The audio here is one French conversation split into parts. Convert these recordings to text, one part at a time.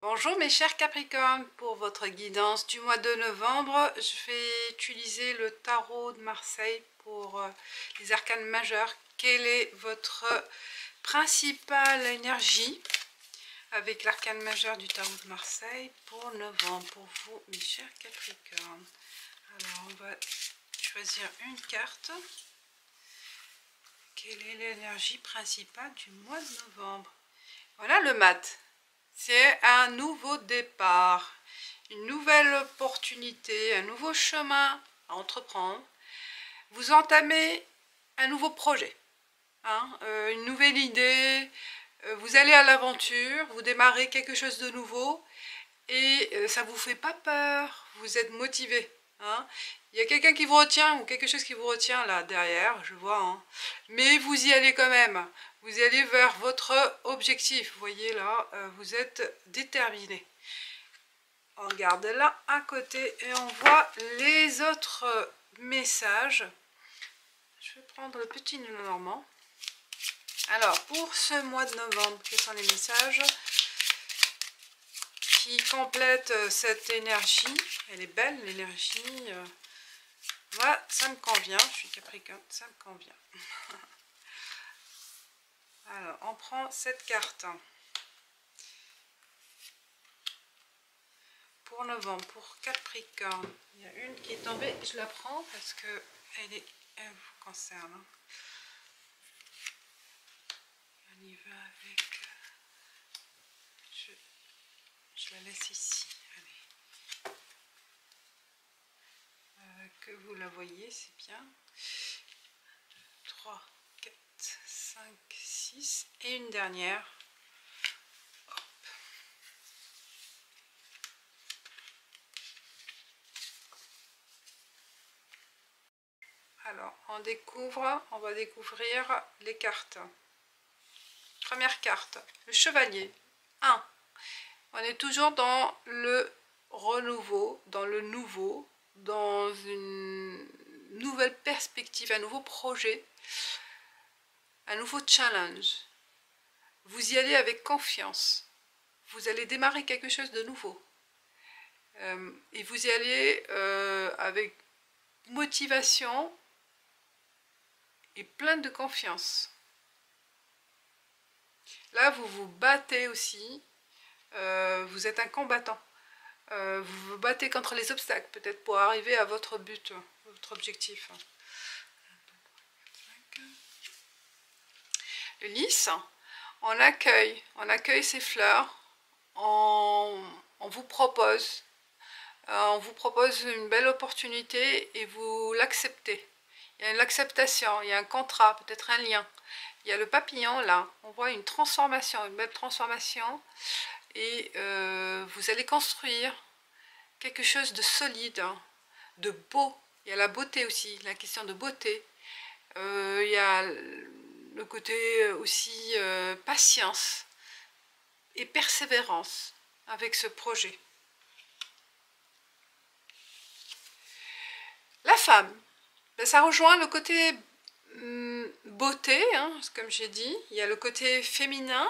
Bonjour mes chers Capricornes, pour votre guidance du mois de novembre, je vais utiliser le tarot de Marseille pour les arcanes majeures. Quelle est votre principale énergie avec l'arcane majeur du tarot de Marseille pour novembre, pour vous mes chers Capricornes? Alors on va choisir une carte. Quelle est l'énergie principale du mois de novembre? Voilà le mat. C'est un nouveau départ, une nouvelle opportunité, un nouveau chemin à entreprendre. Vous entamez un nouveau projet, une nouvelle idée, vous allez à l'aventure, vous démarrez quelque chose de nouveau et ça ne vous fait pas peur, vous êtes motivé. Il y a quelqu'un qui vous retient ou quelque chose qui vous retient là derrière, je vois. Mais vous y allez quand même. Vous allez vers votre objectif. Vous voyez là, vous êtes déterminé. On garde là à côté et on voit les autres messages. Je vais prendre le petit normand. Alors, pour ce mois de novembre, quels sont les messages qui complètent cette énergie? Elle est belle, l'énergie. Voilà, ça me convient. Je suis Capricorne, ça me convient. Alors, on prend cette carte. Pour novembre, pour Capricorne, il y a une qui est tombée. Je la prends parce que elle vous concerne. On y va avec... Je la laisse ici. Allez. Que vous la voyez, c'est bien. 3, 4, 5, 6 et une dernière. Hop. Alors, on va découvrir les cartes. Première carte, le chevalier. 1. On est toujours dans le renouveau, dans le nouveau, dans une nouvelle perspective, un nouveau projet, un nouveau challenge. Vous y allez avec confiance. Vous allez démarrer quelque chose de nouveau. Et vous y allez avec motivation et plein de confiance. Là, vous vous battez aussi. Vous êtes un combattant. Vous vous battez contre les obstacles, peut-être pour arriver à votre but, votre objectif. Le lys, on accueille ces fleurs, on vous propose une belle opportunité et vous l'acceptez. Il y a l'acceptation, il y a un contrat, peut-être un lien. Il y a le papillon là, on voit une transformation, une belle transformation. Et vous allez construire quelque chose de solide, de beau. Il y a la beauté aussi, la question de beauté. Il y a le côté aussi patience et persévérance avec ce projet. La femme, ben, ça rejoint le côté beauté, comme j'ai dit. Il y a le côté féminin,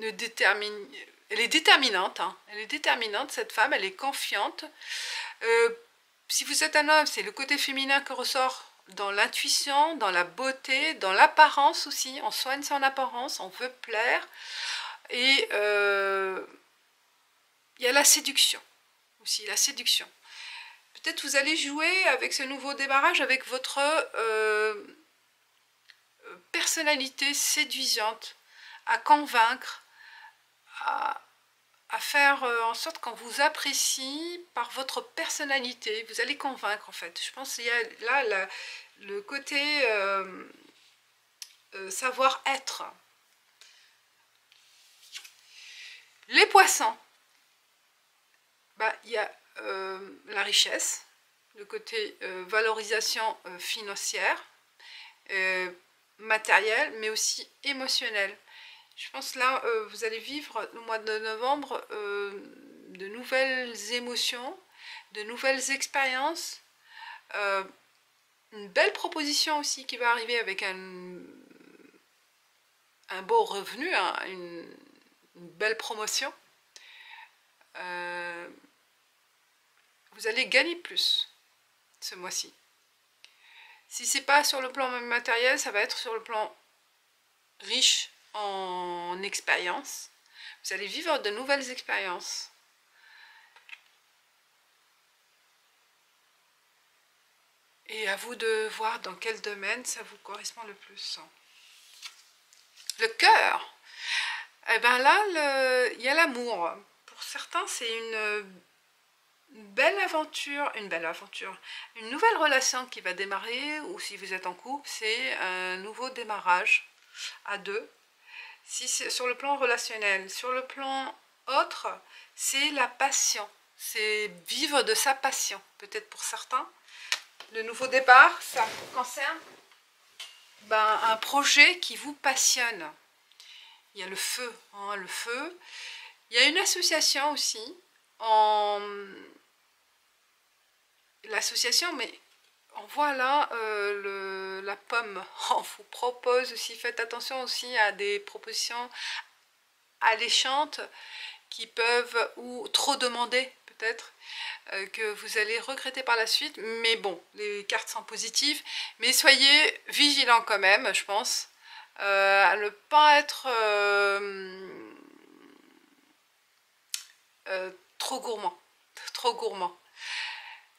elle est déterminante, elle est déterminante cette femme, elle est confiante. Si vous êtes un homme, c'est le côté féminin qui ressort dans l'intuition, dans la beauté, dans l'apparence aussi. On soigne son apparence, on veut plaire. Et il y a la séduction aussi, la séduction. Peut-être vous allez jouer avec ce nouveau démarrage avec votre personnalité séduisante, à convaincre, à faire en sorte qu'on vous apprécie par votre personnalité. Vous allez convaincre en fait. Je pense qu'il y a là le côté savoir-être. Les poissons, bah, il y a la richesse, le côté valorisation financière, matérielle, mais aussi émotionnelle. Je pense là, vous allez vivre le mois de novembre de nouvelles émotions, de nouvelles expériences, une belle proposition aussi qui va arriver avec un beau revenu, une belle promotion, vous allez gagner plus ce mois-ci. Si c'est pas sur le plan matériel, ça va être sur le plan riche en expérience. Vous allez vivre de nouvelles expériences. Et à vous de voir dans quel domaine ça vous correspond le plus. Le cœur. Eh bien là, il y a l'amour. Pour certains, c'est une belle aventure, une nouvelle relation qui va démarrer, ou si vous êtes en couple, c'est un nouveau démarrage à deux. Si c'est sur le plan relationnel, sur le plan autre, c'est la passion, c'est vivre de sa passion, peut-être pour certains. Le nouveau départ, ça concerne un projet qui vous passionne. Il y a le feu, hein, le feu. Il y a une association aussi, l'association, mais on voit là la pomme. On vous propose aussi, faites attention aussi à des propositions alléchantes qui peuvent, ou trop demander peut-être, que vous allez regretter par la suite. Mais bon, les cartes sont positives, mais soyez vigilants quand même, je pense, à ne pas être trop gourmand.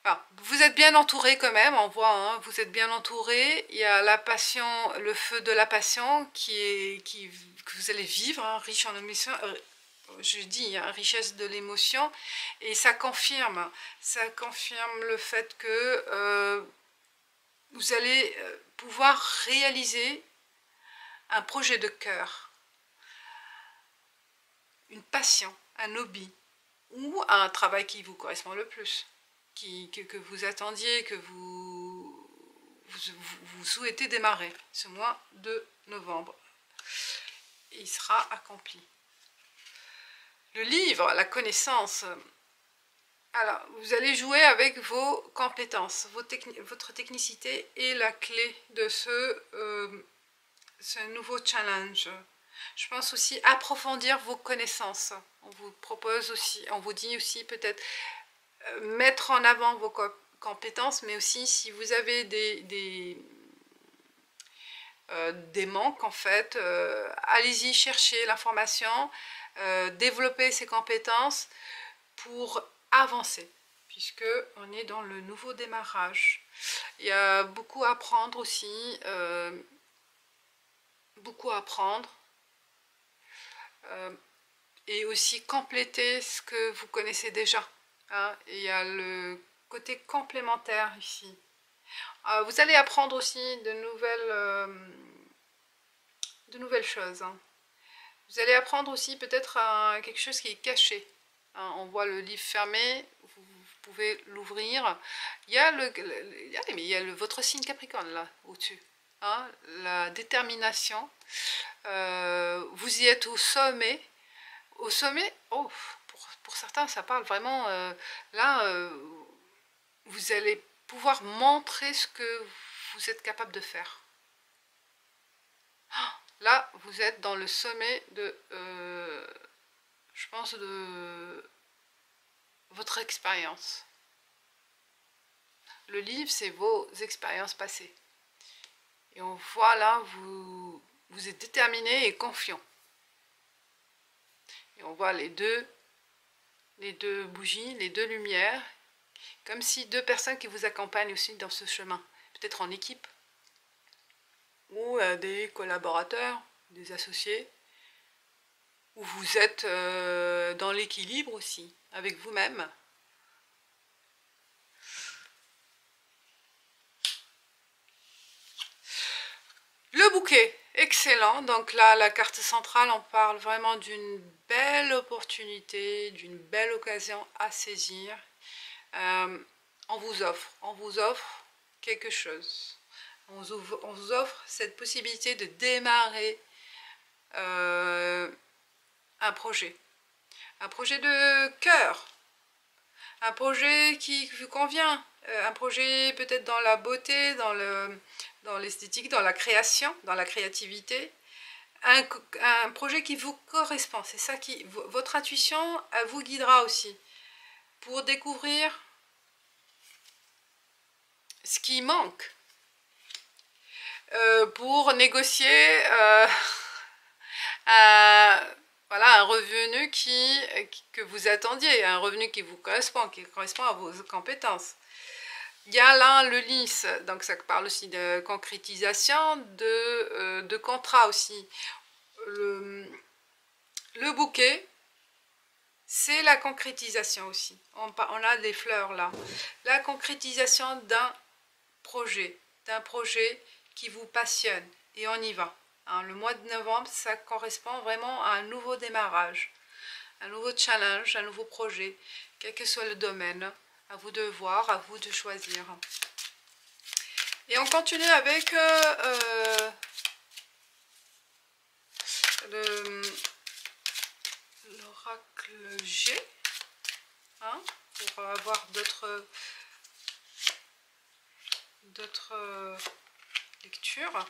Alors, vous êtes bien entouré quand même, on voit, hein, vous êtes bien entouré. Il y a la passion, le feu de la passion que vous allez vivre, hein, riche en émotions, je dis, hein, richesse de l'émotion, et ça confirme le fait que vous allez pouvoir réaliser un projet de cœur, une passion, un hobby, ou un travail qui vous correspond le plus. Que vous attendiez, que vous souhaitez démarrer ce mois de novembre. Il sera accompli. Le livre, la connaissance. Alors, vous allez jouer avec vos compétences, votre technicité est la clé de ce nouveau challenge. Je pense aussi approfondir vos connaissances. On vous propose aussi, on vous dit aussi peut-être mettre en avant vos compétences, mais aussi si vous avez des manques en fait, allez-y chercher l'information, développer ces compétences pour avancer, puisque on est dans le nouveau démarrage. Il y a beaucoup à apprendre aussi, et aussi compléter ce que vous connaissez déjà. Hein, il y a le côté complémentaire ici. Vous allez apprendre aussi de nouvelles choses. Hein. Vous allez apprendre aussi peut-être quelque chose qui est caché. Hein, on voit le livre fermé, vous pouvez l'ouvrir. Il y a, votre signe Capricorne là, au-dessus. Hein, la détermination. Vous y êtes au sommet. Au sommet, oh, pour certains, ça parle vraiment, là, vous allez pouvoir montrer ce que vous êtes capable de faire. Là, vous êtes dans le sommet de, je pense, de votre expérience. Le livre, c'est vos expériences passées. Et on voit là, vous êtes déterminé et confiant. Et on voit les deux bougies, les deux lumières, comme si deux personnes qui vous accompagnent aussi dans ce chemin, peut-être en équipe, ou des collaborateurs, des associés, où vous êtes dans l'équilibre aussi, avec vous-même. Le bouquet, excellent. Donc là, la carte centrale, on parle vraiment d'une belle opportunité, d'une belle occasion à saisir. On vous offre quelque chose. On vous offre cette possibilité de démarrer un projet de cœur, un projet qui vous convient, un projet peut-être dans la beauté, dans l'esthétique, dans la création, dans la créativité. un projet qui vous correspond. C'est ça qui... Votre intuition, elle vous guidera aussi pour découvrir ce qui manque. Pour négocier voilà, un revenu que vous attendiez, un revenu qui vous correspond, qui correspond à vos compétences. Il y a là le lys, donc ça parle aussi de concrétisation, de contrat aussi. Le bouquet, c'est la concrétisation aussi. On a des fleurs là. La concrétisation d'un projet qui vous passionne. Et on y va. Hein, le mois de novembre, ça correspond vraiment à un nouveau démarrage, un nouveau challenge, un nouveau projet, quel que soit le domaine. À vous de voir, à vous de choisir. Et on continue avec l'oracle G, hein, pour avoir d'autres lectures.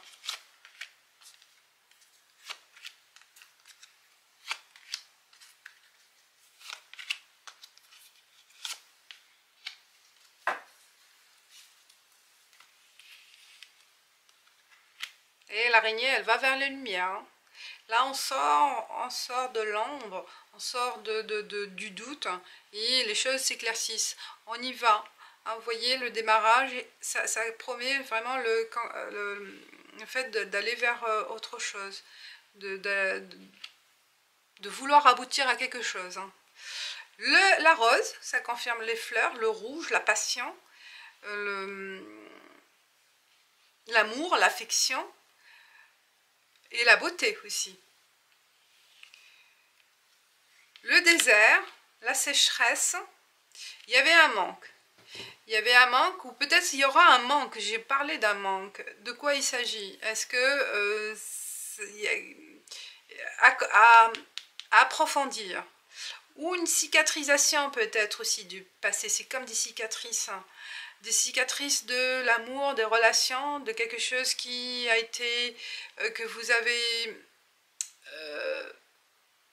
Et l'araignée, elle va vers les lumières. Hein. Là, on sort de l'ombre, on sort du doute, et les choses s'éclaircissent. On y va. Hein, vous voyez, le démarrage, ça promet vraiment le fait d'aller vers autre chose, de vouloir aboutir à quelque chose. Hein. La rose, ça confirme les fleurs, le rouge, la passion, l'amour, l'affection, et la beauté aussi. Le désert, la sécheresse, il y avait un manque. Il y avait un manque, ou peut-être il y aura un manque. J'ai parlé d'un manque. De quoi il s'agit? Est-ce que à approfondir? Ou une cicatrisation peut-être aussi du passé. C'est comme des cicatrices. Hein. Des cicatrices de l'amour, des relations, de quelque chose qui a été, que vous avez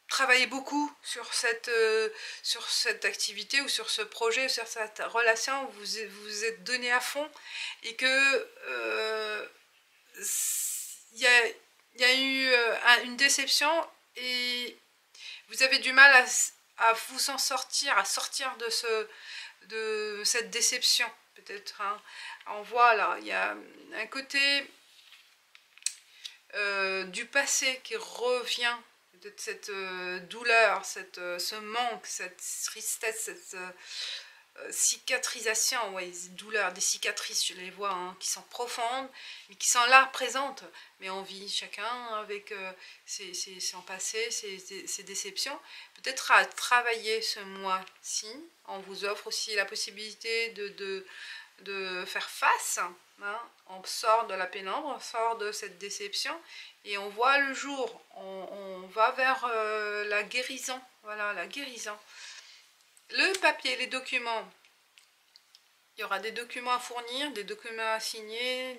travaillé beaucoup sur cette activité ou sur ce projet, sur cette relation où vous vous êtes donné à fond et que il y a eu une déception et vous avez du mal à vous en sortir, à sortir de cette déception. Peut-être, hein. On voit là, il y a un côté du passé qui revient, de cette douleur, ce manque, cette tristesse, cette cicatrisation, ouais, douleur, des cicatrices, je les vois, hein, qui sont profondes, mais qui sont là, présentes. Mais on vit chacun avec son passé, ses déceptions. Peut-être à travailler ce mois-ci, on vous offre aussi la possibilité de faire face. Hein. On sort de la pénombre, on sort de cette déception et on voit le jour. On va vers la guérison. Voilà, la guérison. Le papier, les documents. Il y aura des documents à fournir, des documents à signer,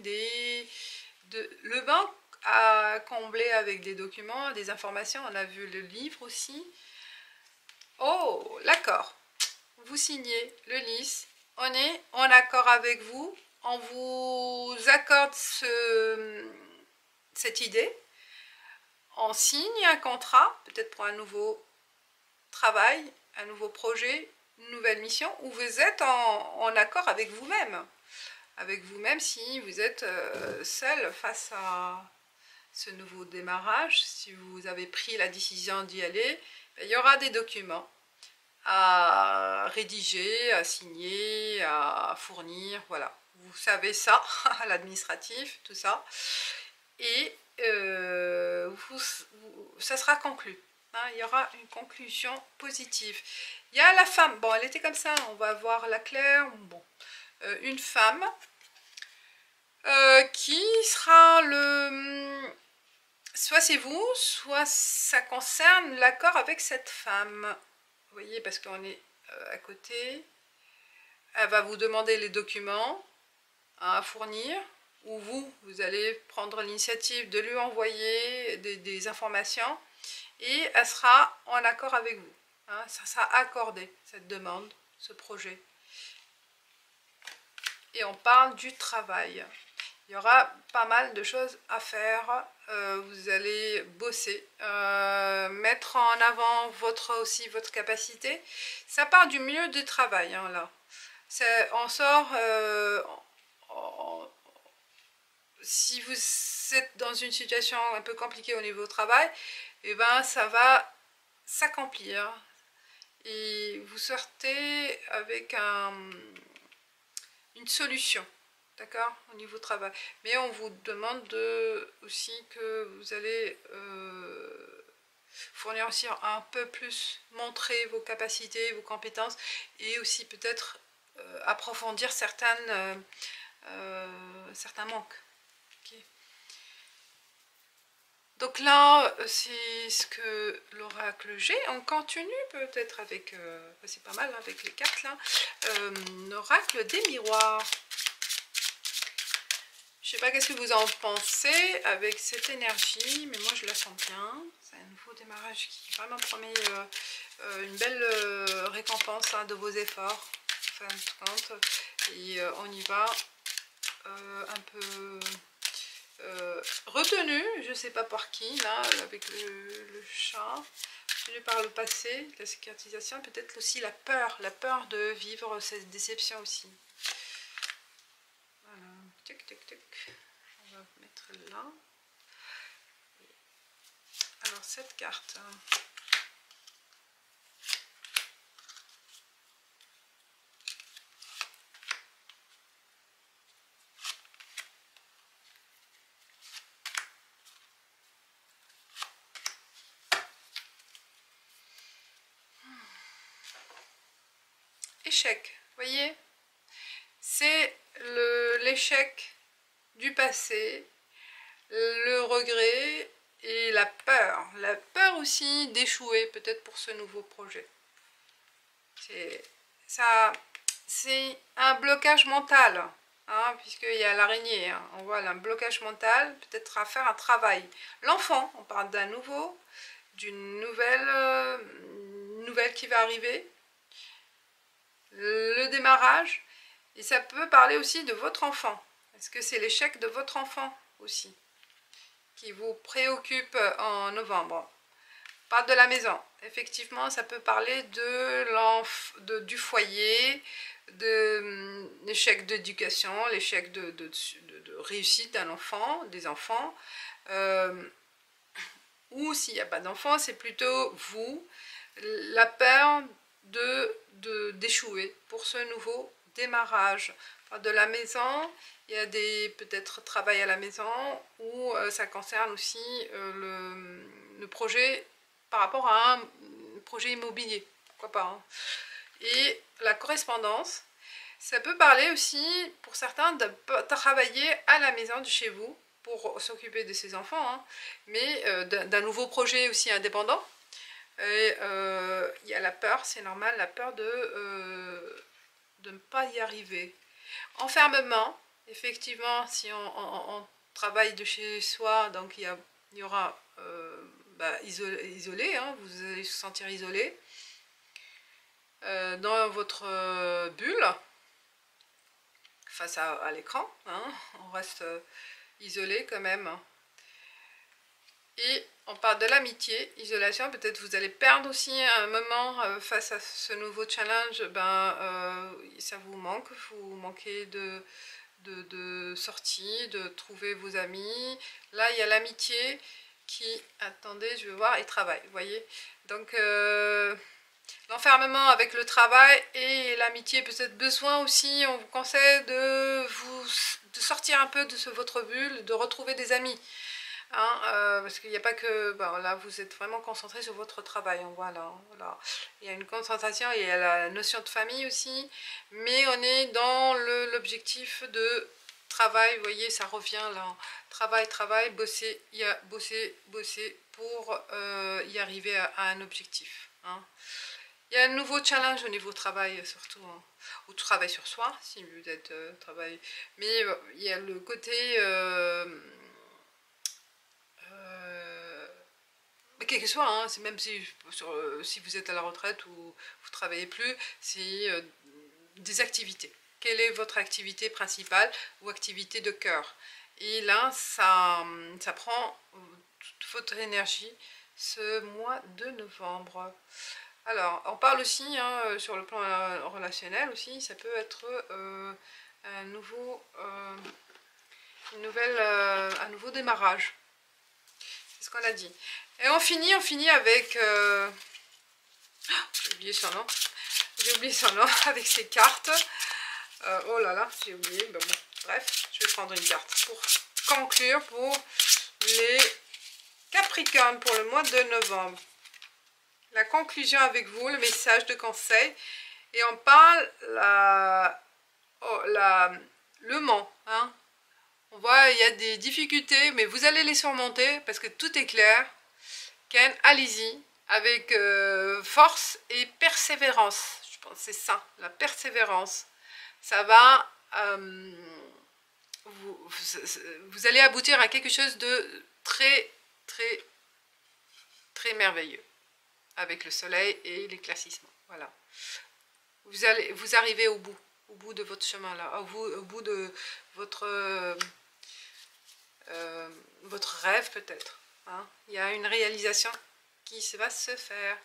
le banc à combler avec des documents, des informations. On a vu le livre aussi. Oh, l'accord. Vous signez le lys. On est en accord avec vous. On vous accorde cette idée. On signe un contrat, peut-être pour un nouveau travail, un nouveau projet, une nouvelle mission, où vous êtes en accord avec vous-même. Avec vous-même si vous êtes seul face à ce nouveau démarrage, si vous avez pris la décision d'y aller, il y aura des documents à rédiger, à signer, à fournir, voilà. Vous savez ça, l'administratif, tout ça. Et ça sera conclu. Hein, il y aura une conclusion positive. Il y a la femme, bon, elle était comme ça, on va voir la claire. Bon, une femme qui sera soit c'est vous, soit ça concerne l'accord avec cette femme. Vous voyez, parce qu'on est à côté. Elle va vous demander les documents à fournir. où vous allez prendre l'initiative de lui envoyer des informations et elle sera en accord avec vous. Hein, ça sera accordé, cette demande, ce projet. Et on parle du travail. Il y aura pas mal de choses à faire. Vous allez bosser, mettre en avant aussi votre capacité. Ça part du milieu du travail, hein, là. On sort... si vous êtes dans une situation un peu compliquée au niveau du travail, et ben ça va s'accomplir. Et vous sortez avec une solution. D'accord, au niveau travail. Mais on vous demande aussi que vous allez fournir aussi un peu plus, montrer vos capacités, vos compétences et aussi peut-être approfondir certains manques. Okay. Donc là, c'est ce que l'oracle G. On continue peut-être avec, c'est pas mal hein, avec les cartes là, l'oracle des miroirs. Je sais pas qu'est-ce que vous en pensez avec cette énergie, mais moi je la sens bien. C'est un nouveau démarrage qui vraiment promet une belle récompense hein, de vos efforts, en fin de compte. Et on y va un peu retenu, je sais pas par qui, là, avec le chat. Retenu par le passé, la cicatrisation, peut-être aussi la peur de vivre cette déception aussi. Voilà, tic, tic, tic. On va mettre là. Alors cette carte. Échec, voyez, c'est l'échec du passé, le regret et la peur aussi d'échouer peut-être pour ce nouveau projet. C'est un blocage mental, hein, puisqu'il y a l'araignée, hein, on voit un blocage mental, peut-être à faire un travail. L'enfant, on parle d'un nouveau, d'une nouvelle qui va arriver, le démarrage, et ça peut parler aussi de votre enfant. Est-ce que c'est l'échec de votre enfant aussi qui vous préoccupe en novembre? On parle de la maison. Effectivement, ça peut parler du foyer, de l'échec d'éducation, l'échec de réussite d'un enfant, des enfants. Ou s'il n'y a pas d'enfant, c'est plutôt vous, la peur d'échouer pour ce nouveau démarrage. De la maison, il y a peut-être travail à la maison, ou ça concerne aussi le projet par rapport à un projet immobilier, pourquoi pas. Hein. Et la correspondance, ça peut parler aussi pour certains de travailler à la maison de chez vous pour s'occuper de ses enfants, hein, mais d'un nouveau projet aussi indépendant. Et il y a la peur, c'est normal, la peur de ne pas y arriver. Enfermement, effectivement, si on travaille de chez soi, donc il y aura isolé, hein, vous allez se sentir isolé dans votre bulle face à l'écran, hein, on reste isolé quand même. Et on parle de l'amitié, isolation, peut-être vous allez perdre aussi un moment face à ce nouveau challenge, ça vous manquez de sortie, de trouver vos amis. Là, il y a l'amitié qui, attendez, je vais voir, et travail, vous voyez. Donc, l'enfermement avec le travail et l'amitié, peut-être besoin aussi, on vous conseille de sortir un peu de votre bulle, de retrouver des amis. Hein, parce qu'il n'y a pas que... là, vous êtes vraiment concentré sur votre travail. Hein, voilà. Il y a une concentration, il y a la notion de famille aussi. Mais on est dans l'objectif de travail. Vous voyez, ça revient là. Travail, bosser, bosser pour y arriver à un objectif. Hein. Il y a un nouveau challenge au niveau travail, surtout, hein, ou travail sur soi, si vous êtes travail. Mais il y a le côté... quel que soit, hein, c'est même si, si vous êtes à la retraite ou vous ne travaillez plus, c'est des activités. Quelle est votre activité principale ou activité de cœur? Et là, ça prend toute votre énergie ce mois de novembre. Alors, on parle aussi, hein, sur le plan relationnel aussi, ça peut être un nouveau, un nouveau démarrage. C'est ce qu'on a dit. Et on finit avec... j'ai oublié son nom. J'ai oublié son nom avec ces cartes. Oh là là, j'ai oublié. Ben bon, bref, je vais prendre une carte pour conclure pour les Capricornes pour le mois de novembre. La conclusion avec vous, le message de conseil. Et on parle le Mans. Hein. On voit, il y a des difficultés, mais vous allez les surmonter parce que tout est clair. Ken, allez-y avec force et persévérance. Je pense que c'est ça, la persévérance. Ça va, vous allez aboutir à quelque chose de très, très, très merveilleux avec le soleil et l'éclaircissement. Voilà. Vous arrivez au bout de votre chemin là, au bout de votre rêve peut-être. Hein. Il y a une réalisation qui va se faire.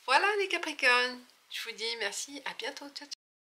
Voilà les Capricornes. Je vous dis merci, à bientôt. Ciao, ciao.